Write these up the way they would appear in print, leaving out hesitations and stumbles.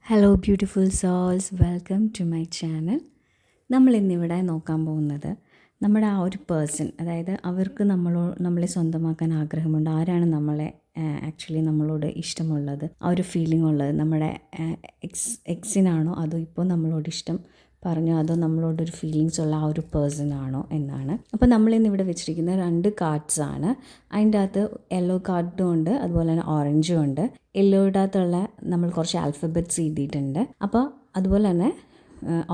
Hello beautiful souls, welcome to my channel. നമ്മളിന്നിവിടെ നോക്കാൻ പോകുന്നത് നമ്മുടെ ആ ഒരു പേഴ്സൺ, അതായത് അവർക്ക് നമ്മളെ സ്വന്തമാക്കാൻ ആഗ്രഹമുണ്ട്. ആരാണ് നമ്മളെ ആക്ച്വലി നമ്മളോട് ഇഷ്ടമുള്ളത്, ആ ഒരു ഫീലിംഗ് ഉള്ളത് നമ്മുടെ എക്സിനാണോ അതോ ഇപ്പോൾ നമ്മളോട് ഇഷ്ടം പറഞ്ഞോ അതോ നമ്മളോടൊരു ഫീലിങ്സ് ഉള്ള ആ ഒരു പേഴ്സൺ ആണോ എന്നാണ്. അപ്പോൾ നമ്മളിന്നിവിടെ വെച്ചിരിക്കുന്ന 2 കാർഡ്സാണ്. അതിൻ്റെ അകത്ത് യെല്ലോ കാർഡും ഉണ്ട്, അതുപോലെ തന്നെ ഓറഞ്ചും ഉണ്ട്. യെല്ലോയുടെ അകത്തുള്ള നമ്മൾ കുറച്ച് ആൽഫബറ്റ്സ് എഴുതിയിട്ടുണ്ട്, അപ്പോൾ അതുപോലെ തന്നെ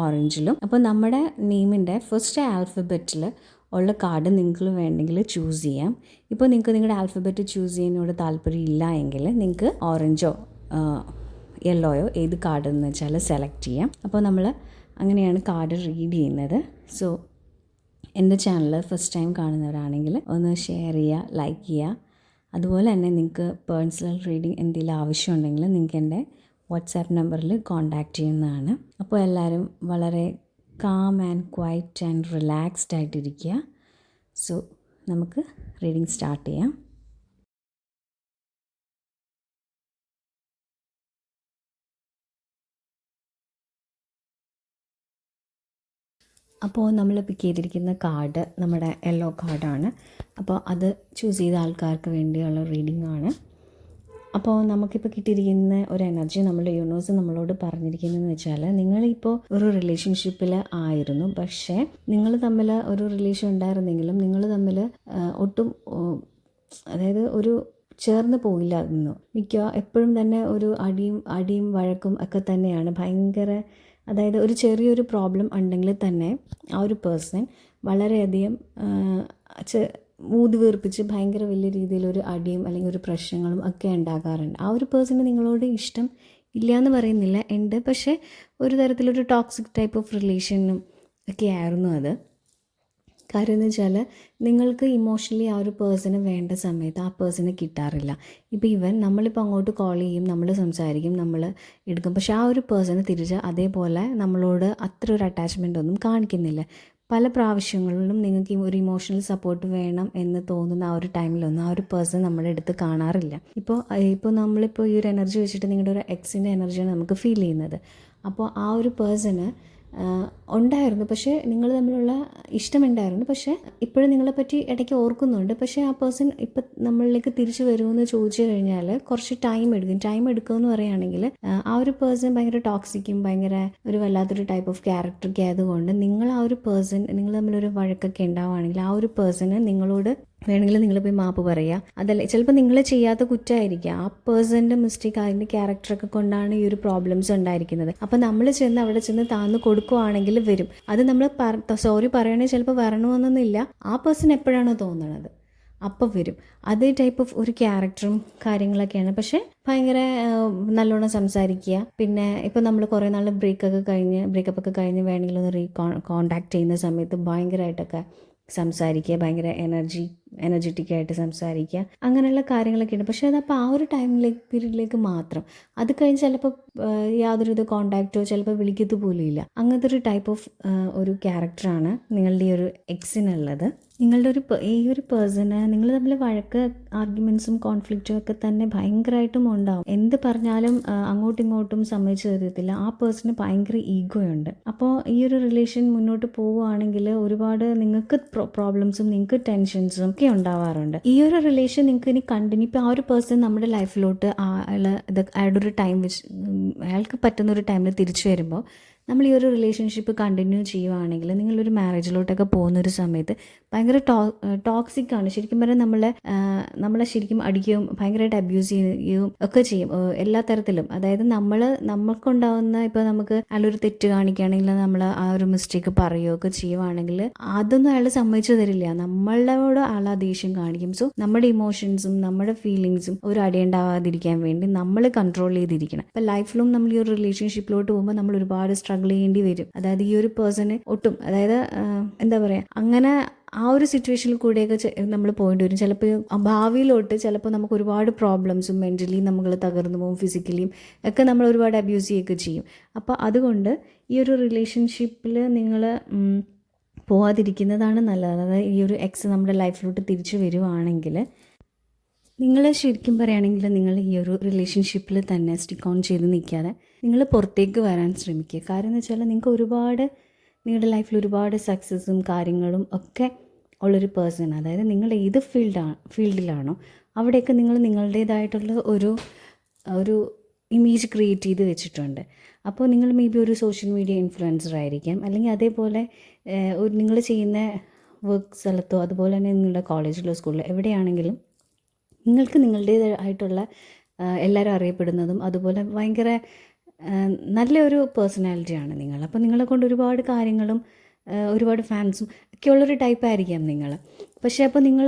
ഓറഞ്ചിലും. അപ്പോൾ നമ്മുടെ നെയിമിൻ്റെ ഫസ്റ്റ് ആൽഫബറ്റിൽ ഉള്ള കാർഡ് നിങ്ങൾക്ക് വേണമെങ്കിൽ ചൂസ് ചെയ്യാം. ഇപ്പോൾ നിങ്ങൾക്ക് നിങ്ങളുടെ ആൽഫബറ്റ് ചൂസ് ചെയ്യുന്നതിനോട് താല്പര്യം ഇല്ല എങ്കിൽ നിങ്ങൾക്ക് ഓറഞ്ചോ യെല്ലോയോ ഏത് കാർഡ് എന്ന് വെച്ചാൽ സെലക്ട് ചെയ്യാം. അപ്പോൾ നമ്മൾ അങ്ങനെയാണ് കാർഡ് റീഡ് ചെയ്യുന്നത്. സോ എൻ്റെ ചാനൽ ഫസ്റ്റ് ടൈം കാണുന്നവരാണെങ്കിൽ ഒന്ന് ഷെയർ ചെയ്യുക, ലൈക്ക് ചെയ്യുക. അതുപോലെ തന്നെ നിങ്ങൾക്ക് പേഴ്സണൽ റീഡിങ് എന്തെങ്കിലും ആവശ്യമുണ്ടെങ്കിൽ നിങ്ങൾക്ക് എൻ്റെ വാട്സാപ്പ് നമ്പറിൽ കോൺടാക്റ്റ് ചെയ്യുന്നതാണ്. അപ്പോൾ എല്ലാവരും വളരെ calm and quiet and relaxed ആയിട്ടിരിക്കുക. സോ നമുക്ക് റീഡിങ് സ്റ്റാർട്ട് ചെയ്യാം. അപ്പോൾ നമ്മൾ പിക്ക് ചെയ്തിരിക്കുന്ന കാർഡ് നമ്മുടെ യെല്ലോ കാർഡാണ്. അപ്പോൾ അത് ചൂസ് ചെയ്ത ആൾക്കാർക്ക് വേണ്ടിയുള്ള റീഡിംഗ് ആണ്. അപ്പോൾ നമുക്കിപ്പോൾ കിട്ടിയിരിക്കുന്ന ഒരു എനർജി നമ്മുടെ യൂണിവേഴ്സ് നമ്മളോട് പറഞ്ഞിരിക്കുന്നതെന്ന് വെച്ചാൽ, നിങ്ങളിപ്പോൾ ഒരു റിലേഷൻഷിപ്പിൽ ആയിരുന്നു, പക്ഷേ നിങ്ങൾ തമ്മിൽ ഒരു റിലേഷൻ ഉണ്ടായിരുന്നെങ്കിലും നിങ്ങൾ തമ്മിൽ ഒട്ടും അതായത് ഒരു ചേർന്ന് പോയില്ലായിരുന്നു. എപ്പോഴും തന്നെ ഒരു അടിയും വഴക്കും ഒക്കെ തന്നെയാണ്. ഭയങ്കര, അതായത് ഒരു ചെറിയൊരു പ്രോബ്ലം ഉണ്ടെങ്കിൽ തന്നെ ആ ഒരു പേഴ്സൺ വളരെയധികം മൂതി വീർപ്പിച്ച് ഭയങ്കര വലിയ രീതിയിലൊരു അടിയും അല്ലെങ്കിൽ ഒരു പ്രശ്നങ്ങളും ഒക്കെ ഉണ്ടാകാറുണ്ട്. ആ ഒരു പേഴ്സണ് നിങ്ങളോട് ഇഷ്ടം ഇല്ല എന്ന് പറയുന്നില്ല, ഉണ്ട്. പക്ഷേ ഒരു തരത്തിലൊരു ടോക്സിക് ടൈപ്പ് ഓഫ് റിലേഷനും ഒക്കെ ആയിരുന്നു അത്. കാര്യം എന്ന് വെച്ചാൽ, നിങ്ങൾക്ക് ഇമോഷണലി ആ ഒരു പേഴ്സണ് വേണ്ട സമയത്ത് ആ പേഴ്സണ് കിട്ടാറില്ല. ഇപ്പോൾ നമ്മളിപ്പോൾ അങ്ങോട്ട് കോൾ ചെയ്യും, നമ്മൾ സംസാരിക്കും, നമ്മൾ എടുക്കും, പക്ഷേ ആ ഒരു പേഴ്സണ് തിരിച്ച് അതേപോലെ നമ്മളോട് അത്ര ഒരു അറ്റാച്ച്മെൻ്റ് ഒന്നും കാണിക്കുന്നില്ല. പല പ്രാവശ്യങ്ങളിലും നിങ്ങൾക്ക് ഒരു ഇമോഷണൽ സപ്പോർട്ട് വേണം എന്ന് തോന്നുന്ന ആ ഒരു ടൈമിലൊന്നും ആ ഒരു പേഴ്സൺ നമ്മുടെ അടുത്ത് കാണാറില്ല. ഇപ്പോൾ നമ്മളിപ്പോൾ ഈ ഒരു എനർജി വെച്ചിട്ട് നിങ്ങളുടെ ഒരു എക്സിൻ്റെ എനർജിയാണ് നമുക്ക് ഫീൽ ചെയ്യുന്നത്. അപ്പോൾ ആ ഒരു പേഴ്സണ് ഉണ്ടായിരുന്നു, പക്ഷേ നിങ്ങൾ തമ്മിലുള്ള ഇഷ്ടമുണ്ടായിരുന്നു, പക്ഷേ ഇപ്പോഴും നിങ്ങളെപ്പറ്റി ഇടയ്ക്ക് ഓർക്കുന്നുണ്ട്. പക്ഷേ ആ പേഴ്സൺ ഇപ്പം നമ്മളിലേക്ക് തിരിച്ചു വരുമെന്ന് ചോദിച്ചു കഴിഞ്ഞാൽ കുറച്ച് ടൈം എടുക്കുമെന്ന് പറയുകയാണെങ്കിൽ ആ ഒരു പേഴ്സൺ ഭയങ്കര ടോക്സിക്കും ഭയങ്കര ഒരു വല്ലാത്തൊരു ടൈപ്പ് ഓഫ് ക്യാരക്ടറൊക്കെ ആയതുകൊണ്ട് നിങ്ങൾ തമ്മിലൊരു വഴക്കൊക്കെ ഉണ്ടാവുകയാണെങ്കിൽ ആ ഒരു പേഴ്സണ് നിങ്ങളോട് വേണമെങ്കിൽ നിങ്ങൾ പോയി മാപ്പ് പറയുക. അതല്ല, ചിലപ്പോൾ നിങ്ങൾ ചെയ്യാത്ത കുറ്റമായിരിക്കുക, ആ പേഴ്സൻ്റെ മിസ്റ്റേക്ക്, അതിൻ്റെ ക്യാരക്ടറൊക്കെ കൊണ്ടാണ് ഈ ഒരു പ്രോബ്ലംസ് ഉണ്ടായിരിക്കുന്നത്. അപ്പോൾ നമ്മൾ അവിടെ ചെന്ന് താന്ന് കൊടുക്കുവാണെങ്കിൽ വരും. അത് നമ്മൾ സോറി പറയണമെങ്കിൽ ചിലപ്പോൾ വരണമെന്നൊന്നുമില്ല, ആ പേഴ്സൺ എപ്പോഴാണോ തോന്നണത് അപ്പോൾ വരും. അതേ ടൈപ്പ് ഓഫ് ഒരു ക്യാരക്ടറും കാര്യങ്ങളൊക്കെയാണ്. പക്ഷേ ഭയങ്കര നല്ലോണം സംസാരിക്കുക. പിന്നെ ഇപ്പോൾ നമ്മൾ കുറേ നാൾ ബ്രേക്കപ്പ് ഒക്കെ കഴിഞ്ഞ് വേണമെങ്കിൽ ഒന്ന് കോണ്ടാക്ട് ചെയ്യുന്ന സമയത്ത് ഭയങ്കരമായിട്ടൊക്കെ സംസാരിക്കുക, ഭയങ്കര എനർജറ്റിക്കായിട്ട് സംസാരിക്കുക, അങ്ങനെയുള്ള കാര്യങ്ങളൊക്കെയുണ്ട്. പക്ഷേ അതപ്പോൾ ആ ഒരു പീരീഡിലേക്ക് മാത്രം. അത് കഴിഞ്ഞ് ചിലപ്പോൾ യാതൊരു കോണ്ടാക്റ്റോ ചിലപ്പോൾ വിളിക്കത്ത് പോലും ഇല്ല. അങ്ങനത്തെ ഒരു ടൈപ്പ് ഓഫ് ഒരു ക്യാരക്ടറാണ് നിങ്ങളുടെ ഈ ഒരു എക്സിനുള്ളത്. ഈ ഒരു പേഴ്സണ് നിങ്ങൾ തമ്മിൽ വഴക്ക്, ആർഗ്യുമെൻറ്റ്സും കോൺഫ്ലിക്റ്റും ഒക്കെ തന്നെ ഭയങ്കരമായിട്ടും ഉണ്ടാവും. എന്ത് പറഞ്ഞാലും അങ്ങോട്ടും ഇങ്ങോട്ടും സമ്മതിച്ചു തരത്തില്ല. ആ പേഴ്സണ് ഭയങ്കര ഈഗോയുണ്ട്. അപ്പോൾ ഈ ഒരു റിലേഷൻ മുന്നോട്ട് പോവുകയാണെങ്കിൽ ഒരുപാട് നിങ്ങൾക്ക് പ്രോബ്ലംസും നിങ്ങൾക്ക് ടെൻഷൻസും ഒക്കെ ഉണ്ടാവാറുണ്ട്. ഈ ഒരു റിലേഷൻ നിങ്ങൾക്ക് ഇനി കണ്ടിന്യൂ, ഇപ്പോൾ ആ ഒരു പേഴ്സൺ നമ്മുടെ ലൈഫിലോട്ട് അയാളുടെ ഒരു ടൈം വെച്ച് അയാൾക്ക് പറ്റുന്ന ഒരു ടൈമിൽ തിരിച്ചു വരുമ്പോൾ നമ്മൾ ഈ ഒരു റിലേഷൻഷിപ്പ് കണ്ടിന്യൂ ചെയ്യുവാണെങ്കിൽ, നിങ്ങളൊരു മാരേജിലോട്ടൊക്കെ പോകുന്നൊരു സമയത്ത് ഭയങ്കര ടോക്സിക്കാണ്. ശരിക്കും പറഞ്ഞാൽ നമ്മളെ ശരിക്കും അടിക്കുകയും ഭയങ്കരമായിട്ട് അബ്യൂസ് ചെയ്യുകയും ഒക്കെ ചെയ്യും എല്ലാ തരത്തിലും. അതായത് നമുക്കുണ്ടാവുന്ന, ഇപ്പോൾ നമുക്ക് അയാളൊരു തെറ്റ് കാണിക്കുകയാണെങ്കിൽ നമ്മൾ ആ ഒരു മിസ്റ്റേക്ക് പറയുകയൊക്കെ ചെയ്യുവാണെങ്കിൽ അതൊന്നും അയാൾ സമ്മതിച്ചു തരില്ല. നമ്മളോട് അയാൾ ആ ദേഷ്യം കാണിക്കും. സോ നമ്മുടെ ഇമോഷൻസും നമ്മുടെ ഫീലിങ്സും ഒരു അടിയുണ്ടാവാതിരിക്കാൻ വേണ്ടി നമ്മൾ കൺട്രോൾ ചെയ്തിരിക്കണം. ഇപ്പം ലൈഫിലും നമ്മൾ ഈ ഒരു റിലേഷൻഷിപ്പിലോട്ട് പോകുമ്പോൾ നമ്മൾ ഒരുപാട് സ്ട്രഗിൾ ചെയ്യേണ്ടി വരും. അതായത് ഈ ഒരു പേഴ്സണ് ഒട്ടും, അതായത് എന്താ പറയുക, അങ്ങനെ ആ ഒരു സിറ്റുവേഷനിൽ കൂടെയൊക്കെ നമ്മൾ പോകേണ്ടി വരും. ചിലപ്പോൾ ഭാവിയിലോട്ട് ചിലപ്പോൾ നമുക്ക് ഒരുപാട് പ്രോബ്ലംസും മെൻ്റലി നമ്മൾ തകർന്നു പോകും, ഫിസിക്കലിയും ഒക്കെ നമ്മൾ ഒരുപാട് അബ്യൂസ് ചെയ്യുകയൊക്കെ ചെയ്യും. അപ്പോൾ അതുകൊണ്ട് ഈ ഒരു റിലേഷൻഷിപ്പിൽ നിങ്ങൾ പോകാതിരിക്കുന്നതാണ് നല്ലത്. അതായത് ഈ ഒരു എക്സ് നമ്മുടെ ലൈഫിലോട്ട് തിരിച്ചു വരുവാണെങ്കിൽ നിങ്ങൾ ശരിക്കും പറയുകയാണെങ്കിൽ നിങ്ങൾ ഈ ഒരു റിലേഷൻഷിപ്പിൽ തന്നെ സ്റ്റിക്ക് ഓൺ ചെയ്ത് നിൽക്കാതെ നിങ്ങൾ പുറത്തേക്ക് വരാൻ ശ്രമിക്കുക. കാര്യം എന്ന് വെച്ചാൽ നിങ്ങൾക്ക് ഒരുപാട് നിങ്ങളുടെ ലൈഫിൽ ഒരുപാട് സക്സസ്സും കാര്യങ്ങളും ഒക്കെ ഉള്ളൊരു പേഴ്സൺ, അതായത് നിങ്ങൾ ഏത് ഫീൽഡിലാണോ അവിടെയൊക്കെ നിങ്ങൾ നിങ്ങളുടേതായിട്ടുള്ള ഒരു ഇമേജ് ക്രിയേറ്റ് ചെയ്ത് വെച്ചിട്ടുണ്ട്. അപ്പോൾ നിങ്ങൾ മേ ബി ഒരു സോഷ്യൽ മീഡിയ ഇൻഫ്ലുവൻസർ ആയിരിക്കാം, അല്ലെങ്കിൽ അതേപോലെ നിങ്ങൾ ചെയ്യുന്ന വർക്ക് സ്ഥലത്തോ അതുപോലെ തന്നെ നിങ്ങളുടെ കോളേജിലോ സ്കൂളിലോ എവിടെയാണെങ്കിലും നിങ്ങൾക്ക് നിങ്ങളുടേതായിട്ടുള്ള എല്ലാവരും അറിയപ്പെടുന്നതും അതുപോലെ ഭയങ്കര നല്ലൊരു പേഴ്സണാലിറ്റിയാണ് നിങ്ങൾ. അപ്പോൾ നിങ്ങളെ കൊണ്ട് ഒരുപാട് കാര്യങ്ങളും ഒരുപാട് ഫാൻസും ഒക്കെ ഉള്ളൊരു ടൈപ്പായിരിക്കാം നിങ്ങൾ. പക്ഷേ അപ്പോൾ നിങ്ങൾ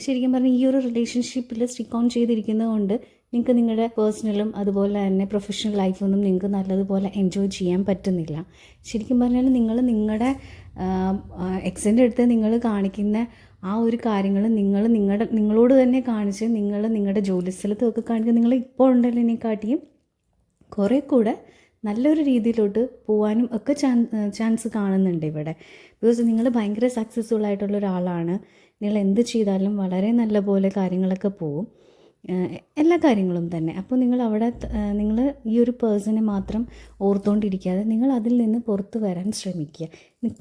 ശരിക്കും പറഞ്ഞാൽ ഈ ഒരു റിലേഷൻഷിപ്പിൽ സ്റ്റിക്ക് ഓൺ ചെയ്തിരിക്കുന്നത് കൊണ്ട് നിങ്ങൾക്ക് നിങ്ങളുടെ പേഴ്സണലും അതുപോലെ തന്നെ പ്രൊഫഷണൽ ലൈഫൊന്നും നിങ്ങൾക്ക് നല്ലതുപോലെ എൻജോയ് ചെയ്യാൻ പറ്റുന്നില്ല. ശരിക്കും പറഞ്ഞാൽ നിങ്ങൾ നിങ്ങളുടെ എക്സിൻ്റെ അടുത്ത് നിങ്ങൾ കാണിക്കുന്ന ആ ഒരു കാര്യങ്ങൾ നിങ്ങളോട് തന്നെ കാണിച്ച് നിങ്ങളുടെ ജോലി സ്ഥലത്തൊക്കെ കാണിക്കുക നിങ്ങൾ ഇപ്പോൾ ഉണ്ടതിനെക്കാട്ടിയും കുറേ കൂടെ നല്ലൊരു രീതിയിലോട്ട് പോകാനും ഒക്കെ ചാൻസ് കാണുന്നുണ്ട് ഇവിടെ. ബിക്കോസ് നിങ്ങൾ ഭയങ്കര സക്സസ്ഫുൾ ആയിട്ടുള്ള ഒരാളാണ്. നിങ്ങൾ എന്ത് ചെയ്താലും വളരെ നല്ല പോലെ കാര്യങ്ങളൊക്കെ പോവും, എല്ലാ കാര്യങ്ങളും തന്നെ. അപ്പോൾ നിങ്ങൾ ഈ ഒരു പേഴ്സണെ മാത്രം ഓർത്തുകൊണ്ടിരിക്കാതെ നിങ്ങൾ അതിൽ നിന്ന് പുറത്ത് വരാൻ ശ്രമിക്കുക.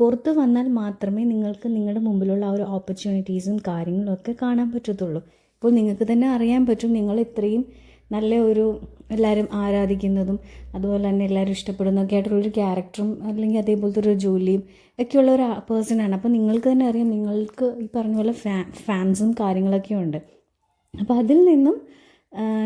പുറത്ത് വന്നാൽ മാത്രമേ നിങ്ങൾക്ക് നിങ്ങളുടെ മുമ്പിലുള്ള ആ ഒരു ഓപ്പർച്യൂണിറ്റീസും കാര്യങ്ങളും ഒക്കെ കാണാൻ പറ്റത്തുള്ളൂ. ഇപ്പോൾ നിങ്ങൾക്ക് തന്നെ അറിയാൻ പറ്റും നിങ്ങൾ ഇത്രയും നല്ല ഒരു എല്ലാവരും ആരാധിക്കുന്നതും അതുപോലെ തന്നെ എല്ലാവരും ഇഷ്ടപ്പെടുന്നതൊക്കെ ആയിട്ടുള്ളൊരു ക്യാരക്ടറും അല്ലെങ്കിൽ അതേപോലത്തെ ഒരു ജോലിയും ഒക്കെയുള്ള ഒരു പേഴ്സണാണ്. അപ്പോൾ നിങ്ങൾക്ക് തന്നെ അറിയാം നിങ്ങൾക്ക് ഈ പറഞ്ഞ പോലെ ഫാൻസും കാര്യങ്ങളൊക്കെ ഉണ്ട്. അപ്പോൾ അതിൽ നിന്നും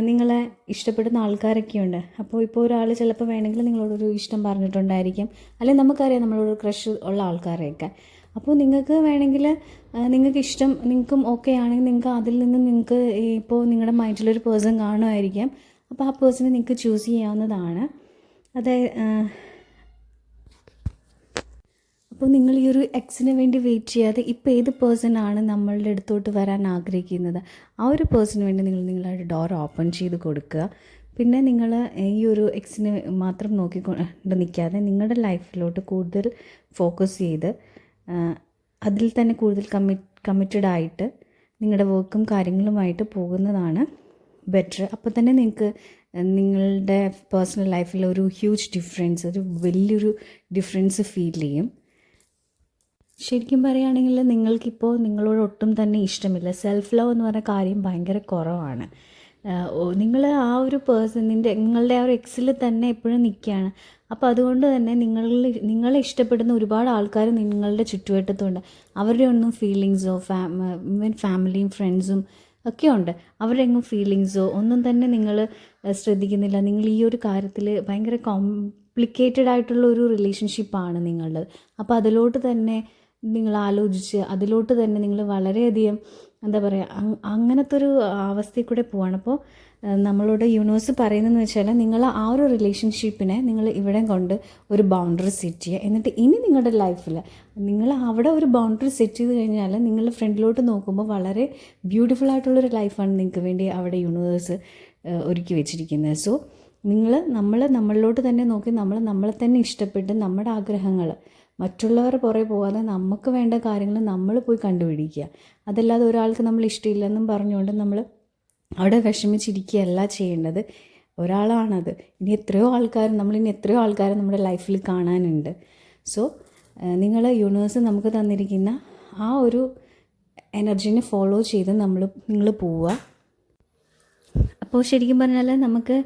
നിങ്ങളെ ഇഷ്ടപ്പെടുന്ന ആൾക്കാരൊക്കെയുണ്ട്. അപ്പോൾ ഇപ്പോൾ ഒരാൾ ചിലപ്പോൾ വേണമെങ്കിൽ നിങ്ങളോടൊരു ഇഷ്ടം പറഞ്ഞിട്ടുണ്ടായിരിക്കാം, അല്ലെങ്കിൽ നമുക്കറിയാം നമ്മളോട് ക്രഷ് ഉള്ള ആൾക്കാരെയൊക്കെ. അപ്പോൾ നിങ്ങൾക്ക് വേണമെങ്കിൽ നിങ്ങൾക്ക് ഇഷ്ടം നിങ്ങൾക്കും ഓക്കെ ആണെങ്കിൽ നിങ്ങൾക്ക് അതിൽ നിന്ന് നിങ്ങൾക്ക് ഇപ്പോൾ നിങ്ങളുടെ മൈൻഡിലൊരു പേഴ്സൺ കാണുമായിരിക്കാം. അപ്പോൾ ആ പേഴ്സണെ നിങ്ങൾക്ക് ചൂസ് ചെയ്യാവുന്നതാണ്. അപ്പോൾ നിങ്ങൾ ഈ ഒരു എക്സിന് വേണ്ടി വെയിറ്റ് ചെയ്യാതെ ഇപ്പോൾ ഏത് പേഴ്സണാണ് നമ്മളുടെ അടുത്തോട്ട് വരാൻ ആഗ്രഹിക്കുന്നത് ആ ഒരു പേഴ്സണിന് വേണ്ടി നിങ്ങളുടെ ഡോർ ഓപ്പൺ ചെയ്ത് കൊടുക്കുക. പിന്നെ നിങ്ങൾ ഈ ഒരു എക്സിന് മാത്രം നോക്കിക്കൊണ്ട് നിൽക്കാതെ നിങ്ങളുടെ ലൈഫിലോട്ട് കൂടുതൽ ഫോക്കസ് ചെയ്ത് അതിൽ തന്നെ കൂടുതൽ കമ്മിറ്റഡ് ആയിട്ട് നിങ്ങളുടെ വർക്കും കാര്യങ്ങളുമായിട്ട് പോകുന്നതാണ് ബെറ്റർ. അപ്പോൾ തന്നെ നിങ്ങൾക്ക് നിങ്ങളുടെ പേഴ്സണൽ ലൈഫിൽ ഒരു ഹ്യൂജ് ഡിഫറൻസ്, ഒരു വലിയൊരു ഡിഫറൻസ് ഫീൽ ചെയ്യും. ശരിക്കും പറയുകയാണെങ്കിൽ നിങ്ങൾക്കിപ്പോൾ നിങ്ങളോട് ഒട്ടും തന്നെ ഇഷ്ടമില്ല. സെൽഫ് ലവ് എന്ന് പറഞ്ഞ കാര്യം ഭയങ്കര കുറവാണ്. നിങ്ങൾ ആ ഒരു നിങ്ങളുടെ ആ ഒരു എക്സിൽ തന്നെ എപ്പോഴും നിൽക്കുകയാണ്. അപ്പോൾ അതുകൊണ്ട് തന്നെ നിങ്ങളെ ഇഷ്ടപ്പെടുന്ന ഒരുപാട് ആൾക്കാർ നിങ്ങളുടെ ചുറ്റുവട്ടത്തുണ്ട്. അവരുടെ ഒന്നും ഫീലിങ്സോ ഈവൻ ഫാമിലിയും ഫ്രണ്ട്സും ഒക്കെ ഉണ്ട്. അവരുടെ എങ്ങും ഫീലിങ്സോ ഒന്നും തന്നെ നിങ്ങൾ ശ്രദ്ധിക്കുന്നില്ല. നിങ്ങൾ ഈ ഒരു കാര്യത്തിൽ ഭയങ്കര കോംപ്ലിക്കേറ്റഡ് ആയിട്ടുള്ള ഒരു റിലേഷൻഷിപ്പാണ് നിങ്ങളുടേത്. അപ്പോൾ അതിലോട്ട് തന്നെ നിങ്ങൾ ആലോചിച്ച് അതിലോട്ട് തന്നെ നിങ്ങൾ വളരെയധികം എന്താ പറയുക അങ്ങനത്തെ ഒരു അവസ്ഥയിൽ കൂടെ പോവാണ്. അപ്പോൾ നമ്മളോട് യൂണിവേഴ്സ് പറയുന്നതെന്ന് വെച്ചാൽ നിങ്ങൾ ആ ഒരു റിലേഷൻഷിപ്പിനെ നിങ്ങൾ ഇവിടെ കൊണ്ട് ഒരു ബൗണ്ടറി സെറ്റ് ചെയ്യുക. എന്നിട്ട് ഇനി നിങ്ങളുടെ ലൈഫിൽ നിങ്ങൾ അവിടെ ഒരു ബൗണ്ടറി സെറ്റ് ചെയ്ത് കഴിഞ്ഞാൽ നിങ്ങൾ ഫ്രണ്ടിലോട്ട് നോക്കുമ്പോൾ വളരെ ബ്യൂട്ടിഫുൾ ആയിട്ടുള്ളൊരു ലൈഫാണ് നിങ്ങൾക്ക് വേണ്ടി അവിടെ യൂണിവേഴ്സ് ഒരുക്കി വെച്ചിരിക്കുന്നത്. സോ നമ്മളിലോട്ട് തന്നെ നോക്കി നമ്മളെ തന്നെ ഇഷ്ടപ്പെട്ട് നമ്മുടെ ആഗ്രഹങ്ങൾ മറ്റുള്ളവർ പുറകെ പോകാതെ നമുക്ക് വേണ്ട കാര്യങ്ങൾ നമ്മൾ പോയി കണ്ടുപിടിക്കുക. അതല്ലാതെ ഒരാൾക്ക് നമ്മൾ ഇഷ്ടമില്ലെന്നും പറഞ്ഞുകൊണ്ട് നമ്മൾ അവിടെ വിഷമിച്ചിരിക്കുകയല്ല ചെയ്യേണ്ടത്. ഒരാളാണത്. ഇനി എത്രയോ ആൾക്കാർ നമ്മുടെ ലൈഫിൽ കാണാനുണ്ട്. സോ യൂണിവേഴ്സ് നമുക്ക് തന്നിരിക്കുന്ന ആ ഒരു എനർജീനെ ഫോളോ ചെയ്ത് നിങ്ങൾ പോവുക. അപ്പോൾ ശരിക്കും പറഞ്ഞാൽ നമുക്ക്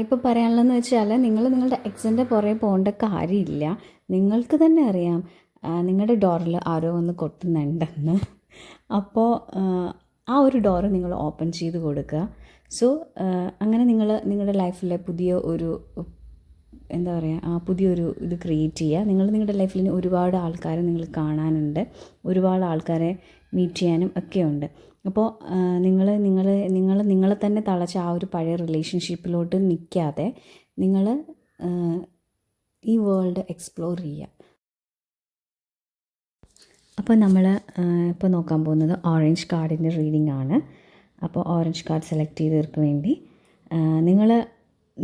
ഇപ്പോൾ പറയാനുള്ളതെന്ന് വെച്ചാൽ നിങ്ങളുടെ എക്സിൻ്റെ പുറകെ പോകേണ്ട കാര്യമില്ല. നിങ്ങൾക്ക് തന്നെ അറിയാം നിങ്ങളുടെ ഡോറിൽ ആരോ വന്ന് കൊട്ടുന്നുണ്ടെന്ന്. അപ്പോൾ ആ ഒരു ഡോറ് നിങ്ങൾ ഓപ്പൺ ചെയ്ത് കൊടുക്കുക. സോ അങ്ങനെ നിങ്ങളുടെ ലൈഫിലെ പുതിയൊരു ഇത് ക്രിയേറ്റ് ചെയ്യുക. നിങ്ങളുടെ ലൈഫിൽ ഒരുപാട് ആൾക്കാരെ നിങ്ങൾ കാണാനുണ്ട്, ഒരുപാട് ആൾക്കാരെ മീറ്റ് ചെയ്യാനും ഒക്കെ ഉണ്ട്. അപ്പോൾ നിങ്ങളെ തന്നെ തളച്ച ആ ഒരു പഴയ റിലേഷൻഷിപ്പിലോട്ട് നിൽക്കാതെ നിങ്ങൾ ഈ വേൾഡ് എക്സ്പ്ലോർ ചെയ്യുക. അപ്പോൾ നമ്മൾ ഇപ്പോൾ നോക്കാൻ പോകുന്നത് ഓറഞ്ച് കാർഡിൻ്റെ റീഡിംഗ് ആണ്. അപ്പോൾ ഓറഞ്ച് കാർഡ് സെലക്ട് ചെയ്തവർക്ക് വേണ്ടി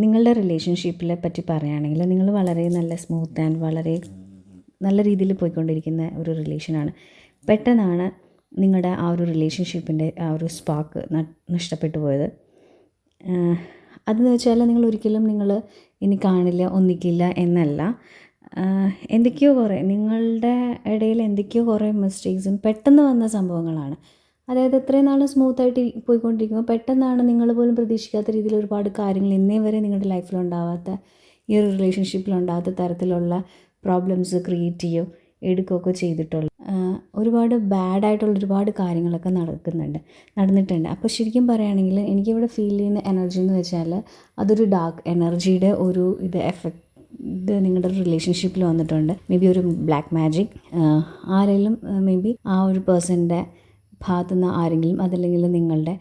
നിങ്ങളുടെ റിലേഷൻഷിപ്പിനെ പറ്റി പറയുകയാണെങ്കിൽ നിങ്ങൾ വളരെ നല്ല സ്മൂത്ത് ആൻഡ് വളരെ നല്ല രീതിയിൽ പോയിക്കൊണ്ടിരിക്കുന്ന ഒരു റിലേഷനാണ്. പെട്ടെന്നാണ് നിങ്ങളുടെ ആ ഒരു റിലേഷൻഷിപ്പിൻ്റെ ആ ഒരു സ്പാർക്ക് നഷ്ടപ്പെട്ടു പോയത്. അതെന്ന് വെച്ചാൽ നിങ്ങൾ ഒരിക്കലും നിങ്ങൾ ഇനി കാണില്ല ഒന്നിക്കില്ല എന്നല്ല. എന്തൊക്കെയോ കുറേ നിങ്ങളുടെ ഇടയിൽ എന്തൊക്കെയോ കുറേ മിസ്റ്റേക്സും പെട്ടെന്ന് വന്ന സംഭവങ്ങളാണ്. അതായത് ഇത്രയും നാൾ സ്മൂത്തായിട്ട് പോയിക്കൊണ്ടിരിക്കുമ്പോൾ പെട്ടെന്നാണ് നിങ്ങൾ പോലും പ്രതീക്ഷിക്കാത്ത രീതിയിൽ ഒരുപാട് കാര്യങ്ങൾ ഇന്നേ വരെ നിങ്ങളുടെ ലൈഫിലുണ്ടാവാത്ത, ഈ ഒരു റിലേഷൻഷിപ്പിലുണ്ടാകാത്ത തരത്തിലുള്ള പ്രോബ്ലംസ് ക്രിയേറ്റ് ചെയ്യുകയോ എടുക്കുകയൊക്കെ ചെയ്തിട്ടുള്ള ഒരുപാട് ബാഡായിട്ടുള്ള ഒരുപാട് കാര്യങ്ങളൊക്കെ നടന്നിട്ടുണ്ട്. അപ്പോൾ ശരിക്കും പറയുകയാണെങ്കിൽ എനിക്കിവിടെ ഫീൽ ചെയ്യുന്ന എനർജി എന്ന് വെച്ചാൽ അതൊരു ഡാർക്ക് എനർജിയുടെ ഒരു ഇത് നിങ്ങളുടെ റിലേഷൻഷിപ്പിൽ വന്നിട്ടുണ്ട്. മേ ബി ഒരു ബ്ലാക്ക് മാജിക് ആരെങ്കിലും മേ ബി ആ ഒരു പേഴ്സൻ്റെ ഭാഗത്തുനിന്ന് ആരെങ്കിലും, അതല്ലെങ്കിൽ നിങ്ങളുടെ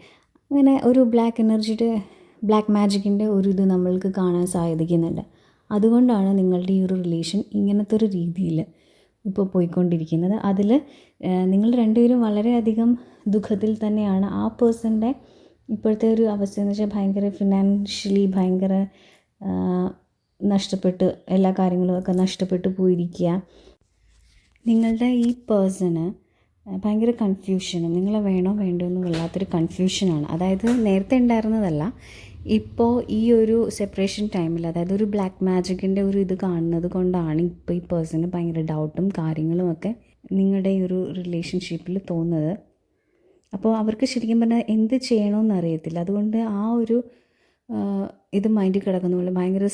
അങ്ങനെ ഒരു ബ്ലാക്ക് മാജിക്കിൻ്റെ ഒരു ഇത് നമ്മൾക്ക് കാണാൻ സാധിക്കുന്നുണ്ട്. അതുകൊണ്ടാണ് നിങ്ങളുടെ ഈ ഒരു റിലേഷൻ ഇങ്ങനത്തെ ഒരു രീതിയിൽ ഇപ്പോൾ പോയിക്കൊണ്ടിരിക്കുന്നത്. അതിൽ നിങ്ങൾ രണ്ടുപേരും വളരെയധികം ദുഃഖത്തിൽ തന്നെയാണ്. ആ പേഴ്സൻ്റെ ഇപ്പോഴത്തെ ഒരു അവസ്ഥ എന്ന് വെച്ചാൽ ഭയങ്കര ഫിനാൻഷ്യലി ഭയങ്കര നഷ്ടപ്പെട്ട് എല്ലാ കാര്യങ്ങളും ഒക്കെ നഷ്ടപ്പെട്ടു പോയിരിക്കുക. നിങ്ങളുടെ ഈ പേഴ്സണ് ഭയങ്കര കൺഫ്യൂഷനും നിങ്ങളെ വേണോ വേണ്ടോ എന്ന് വല്ലാത്തൊരു കൺഫ്യൂഷനാണ്. അതായത് നേരത്തെ ഉണ്ടായിരുന്നതല്ല, ഇപ്പോൾ ഈ ഒരു സെപ്പറേഷൻ ടൈമിൽ, അതായത് ഒരു ബ്ലാക്ക് മാജിക്കിൻ്റെ ഒരു ഇത് കാണുന്നത് കൊണ്ടാണ് ഇപ്പോൾ ഈ പേഴ്സണ് ഭയങ്കര ഡൗട്ടും കാര്യങ്ങളും ഒക്കെ നിങ്ങളുടെ ഈ ഒരു റിലേഷൻഷിപ്പിൽ തോന്നുന്നത്. അപ്പോൾ അവർക്ക് ശരിക്കും പറഞ്ഞാൽ എന്ത് ചെയ്യണമെന്ന് അറിയത്തില്ല. അതുകൊണ്ട് ആ ഒരു ഇത് മൈൻഡിൽ കിടക്കുന്ന പോലെ ഭയങ്കര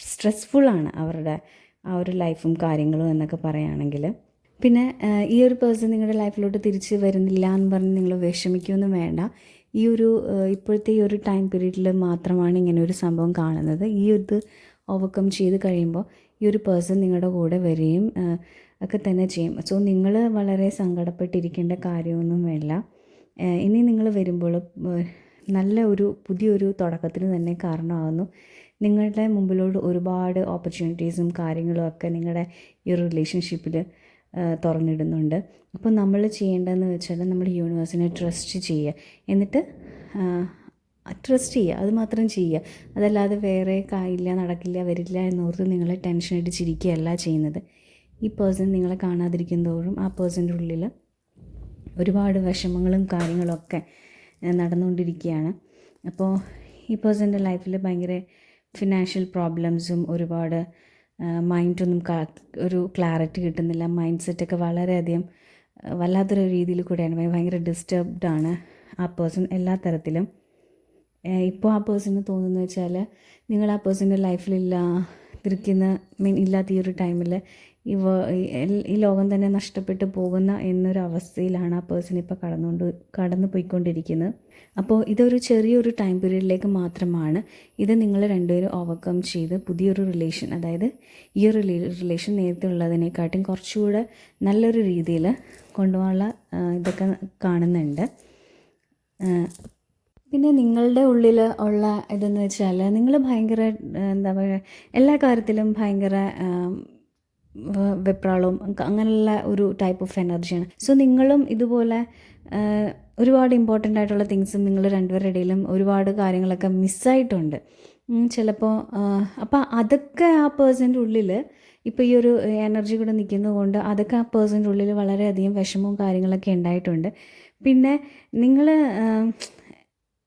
സ്ട്രെസ്ഫുള്ളാണ് അവരുടെ ആ ഒരു ലൈഫും കാര്യങ്ങളും എന്നൊക്കെ പറയുകയാണെങ്കിൽ. പിന്നെ ഈ ഒരു പേഴ്സൺ നിങ്ങളുടെ ലൈഫിലോട്ട് തിരിച്ച് വരുന്നില്ല എന്ന് പറഞ്ഞ് നിങ്ങൾ വിഷമിക്കുകയൊന്നും വേണ്ട. ഈ ഒരു ഇപ്പോഴത്തെ ഈ ഒരു ടൈം പീരീഡിൽ മാത്രമാണ് ഇങ്ങനെ ഒരു സംഭവം കാണുന്നത്. ഈ ഇത് ഓവർകം ചെയ്ത് കഴിയുമ്പോൾ ഈ ഒരു പേഴ്സൺ നിങ്ങളുടെ കൂടെ വരികയും ഒക്കെ തന്നെ ചെയ്യും. സോ നിങ്ങൾ വളരെ സങ്കടപ്പെട്ടിരിക്കേണ്ട കാര്യമൊന്നുമില്ല. ഇനി നിങ്ങൾ വരുമ്പോൾ നല്ല ഒരു പുതിയൊരു തുടക്കത്തിന് തന്നെ കാരണമാകുന്നു. നിങ്ങളുടെ മുമ്പിലോട്ട് ഒരുപാട് ഓപ്പർച്യൂണിറ്റീസും കാര്യങ്ങളും ഒക്കെ നിങ്ങളുടെ ഈ ഒരു റിലേഷൻഷിപ്പിൽ തുറന്നിടുന്നുണ്ട്. അപ്പോൾ നമ്മൾ ചെയ്യേണ്ടതെന്ന് വെച്ചാൽ നമ്മൾ യൂണിവേഴ്സിനെ ട്രസ്റ്റ് ചെയ്യുക. എന്നിട്ട് ട്രസ്റ്റ് ചെയ്യുക, അത് മാത്രം ചെയ്യുക. അതല്ലാതെ വേറെ കായില്ല, നടക്കില്ല, വരില്ല എന്നോർത്ത് നിങ്ങൾ ടെൻഷൻ അടിച്ചിരിക്കുകയല്ല ചെയ്യുന്നത്. ഈ പേഴ്സൺ നിങ്ങളെ കാണാതിരിക്കുന്തോറും ആ പേഴ്സൻ്റെ ഉള്ളിൽ ഒരുപാട് വിഷമങ്ങളും കാര്യങ്ങളൊക്കെ നടന്നുകൊണ്ടിരിക്കുകയാണ്. അപ്പോൾ ഈ പേഴ്സൻ്റെ ലൈഫിൽ ഭയങ്കര ഫിനാൻഷ്യൽ പ്രോബ്ലംസും ഒരുപാട് മൈൻഡൊന്നും ഒരു ക്ലാരിറ്റി കിട്ടുന്നില്ല. മൈൻഡ് സെറ്റൊക്കെ വളരെയധികം വല്ലാത്തൊരു രീതിയിൽ കൂടെയാണ്. ഭയങ്കര ഡിസ്റ്റർബ്ഡാണ് ആ പേഴ്സൺ എല്ലാ തരത്തിലും. ഇപ്പോൾ ആ പേഴ്സണ് തോന്നുന്നത് വെച്ചാൽ നിങ്ങൾ ആ പേഴ്സൻ്റെ ഇല്ലാത്ത ഈ ഒരു ടൈമിൽ ഈ ലോകം തന്നെ നഷ്ടപ്പെട്ടു പോകുന്ന എന്നൊരു അവസ്ഥയിലാണ് ആ പേഴ്സൺ ഇപ്പോൾ കടന്നു പോയിക്കൊണ്ടിരിക്കുന്നത്. അപ്പോൾ ഇതൊരു ചെറിയൊരു ടൈം പീരീഡിലേക്ക് മാത്രമാണ്. ഇത് നിങ്ങൾ രണ്ടുപേരും ഓവർകം ചെയ്ത് പുതിയൊരു റിലേഷൻ, അതായത് ഈ ഒരു റിലേഷൻ നേരത്തെ ഉള്ളതിനെക്കാട്ടും കുറച്ചുകൂടെ നല്ലൊരു രീതിയിൽ കൊണ്ടുപോകാനുള്ള ഇതൊക്കെ കാണുന്നുണ്ട്. പിന്നെ നിങ്ങളുടെ ഉള്ളിൽ ഉള്ള ഇതെന്ന് വെച്ചാൽ നിങ്ങൾ ഭയങ്കര എന്താ പറയുക, എല്ലാ കാര്യത്തിലും ഭയങ്കര വെപ്രാളവും അങ്ങനെയുള്ള ഒരു ടൈപ്പ് ഓഫ് എനർജിയാണ്. സോ നിങ്ങളും ഇതുപോലെ ഒരുപാട് ഇമ്പോർട്ടൻ്റ് ആയിട്ടുള്ള തിങ്സും നിങ്ങൾ രണ്ടുപേരുടെ ഇടയിലും ഒരുപാട് കാര്യങ്ങളൊക്കെ മിസ്സായിട്ടുണ്ട് ചിലപ്പോൾ. അപ്പോൾ അതൊക്കെ ആ പേഴ്സൻ്റെ ഉള്ളിൽ ഇപ്പോൾ ഈ ഒരു എനർജി കൂടെ നിൽക്കുന്നതുകൊണ്ട് അതൊക്കെ ആ പേഴ്സൻ്റെ ഉള്ളിൽ വളരെയധികം വിഷമവും കാര്യങ്ങളൊക്കെ ഉണ്ടായിട്ടുണ്ട്. പിന്നെ നിങ്ങൾ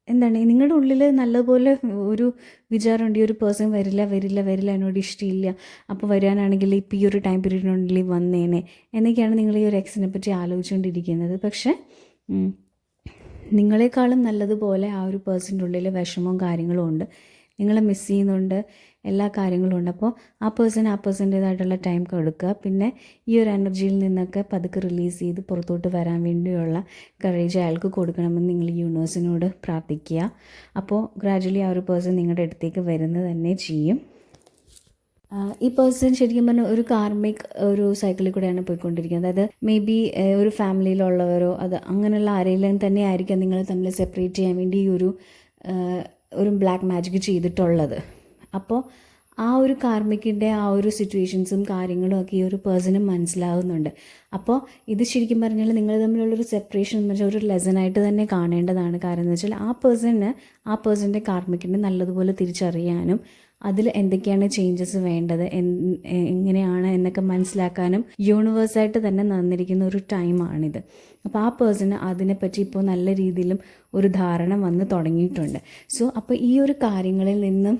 എന്താണ് നിങ്ങളുടെ ഉള്ളിൽ നല്ലപോലെ ഒരു വിചാരമുണ്ട്, ഈ ഒരു പേഴ്സൺ വരില്ല എന്നോട് ഇഷ്ടമില്ല, അപ്പോൾ വരാനാണെങ്കിൽ ഇപ്പോൾ ഈ ഒരു ടൈം പീരീഡിനുള്ളിൽ വന്നേനെ എന്നൊക്കെയാണ് നിങ്ങൾ ഈ ഒരു എക്സിനെ പറ്റി ആലോചിച്ചുകൊണ്ടിരിക്കുന്നത്. പക്ഷേ നിങ്ങളെക്കാളും നല്ലതുപോലെ ആ ഒരു പേഴ്സൻ്റെ ഉള്ളിൽ വിഷമവും കാര്യങ്ങളും ഉണ്ട്, നിങ്ങളെ മിസ് ചെയ്യുന്നുണ്ട്, എല്ലാ കാര്യങ്ങളും ഉണ്ട്. അപ്പോൾ ആ പേഴ്സൻ്റേതായിട്ടുള്ള ടൈം കൊടുക്കുക. പിന്നെ ഈ ഒരു എനർജിയിൽ നിന്നൊക്കെ പതുക്കെ റിലീസ് ചെയ്ത് പുറത്തോട്ട് വരാൻ വേണ്ടിയുള്ള കറേജ് അയാൾക്ക് കൊടുക്കണമെന്ന് നിങ്ങൾ യൂണിവേഴ്സിനോട് പ്രാർത്ഥിക്കുക. അപ്പോൾ ഗ്രാജുവലി ആ ഒരു പേഴ്സൺ നിങ്ങളുടെ അടുത്തേക്ക് വരുന്നത് തന്നെ ചെയ്യും. ഈ പേഴ്സൺ ശരിക്കും പറഞ്ഞാൽ ഒരു കാർമിക് ഒരു സൈക്കിളിൽ കൂടെയാണ് പോയിക്കൊണ്ടിരിക്കുന്നത്. അതായത് മേ ബി ഒരു ഫാമിലിയിലുള്ളവരോ അത് അങ്ങനെയുള്ള ആരെങ്കിലും തന്നെ ആയിരിക്കാം നിങ്ങളെ തമ്മിൽ സെപ്പറേറ്റ് ചെയ്യാൻ വേണ്ടി ഈ ഒരു ബ്ലാക്ക് മാജിക് ചെയ്തിട്ടുള്ളത്. അപ്പോൾ ആ ഒരു കാർമിക്കിൻ്റെ ആ ഒരു സിറ്റുവേഷൻസും കാര്യങ്ങളും ഒക്കെ ഈ ഒരു പേഴ്സണ് മനസ്സിലാവുന്നുണ്ട്. അപ്പോൾ ഇത് ശരിക്കും പറഞ്ഞാൽ നിങ്ങൾ തമ്മിലുള്ളൊരു സെപ്പറേഷൻ എന്ന് വെച്ചാൽ ഒരു ലെസനായിട്ട് തന്നെ കാണേണ്ടതാണ്. കാരണം എന്ന് വെച്ചാൽ ആ പേഴ്സൻ്റെ കാർമിക്കിനെ നല്ലതുപോലെ തിരിച്ചറിയാനും അതിൽ എന്തൊക്കെയാണ് ചേഞ്ചസ് വേണ്ടത്, എങ്ങനെയാണ് എന്നൊക്കെ മനസ്സിലാക്കാനും യൂണിവേഴ്സായിട്ട് തന്നെ തന്നിരിക്കുന്ന ഒരു ടൈമാണിത്. അപ്പോൾ ആ പേഴ്സണ് അതിനെപ്പറ്റി ഇപ്പോൾ നല്ല രീതിയിലും ഒരു ധാരണ വന്ന് തുടങ്ങിയിട്ടുണ്ട്. സോ അപ്പോൾ ഈ ഒരു കാര്യങ്ങളിൽ നിന്നും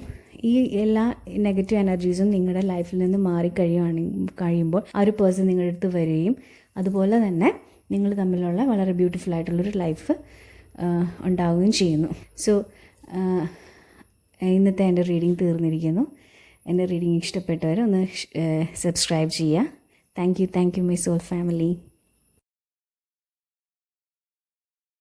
ഈ എല്ലാ നെഗറ്റീവ് എനർജീസും നിങ്ങളുടെ ലൈഫിൽ നിന്ന് കഴിയുമ്പോൾ ആ ഒരു പേഴ്സൺ നിങ്ങളുടെ അടുത്ത് വരികയും അതുപോലെ തന്നെ നിങ്ങൾ തമ്മിലുള്ള വളരെ ബ്യൂട്ടിഫുൾ ആയിട്ടുള്ളൊരു ലൈഫ് ഉണ്ടാവുകയും ചെയ്യുന്നു. സോ ഇന്നത്തെ എൻ്റെ റീഡിങ് തീർന്നിരിക്കുന്നു. എൻ്റെ റീഡിങ് ഇഷ്ടപ്പെട്ടവർ ഒന്ന് സബ്സ്ക്രൈബ് ചെയ്യുക. Thank you my soul family.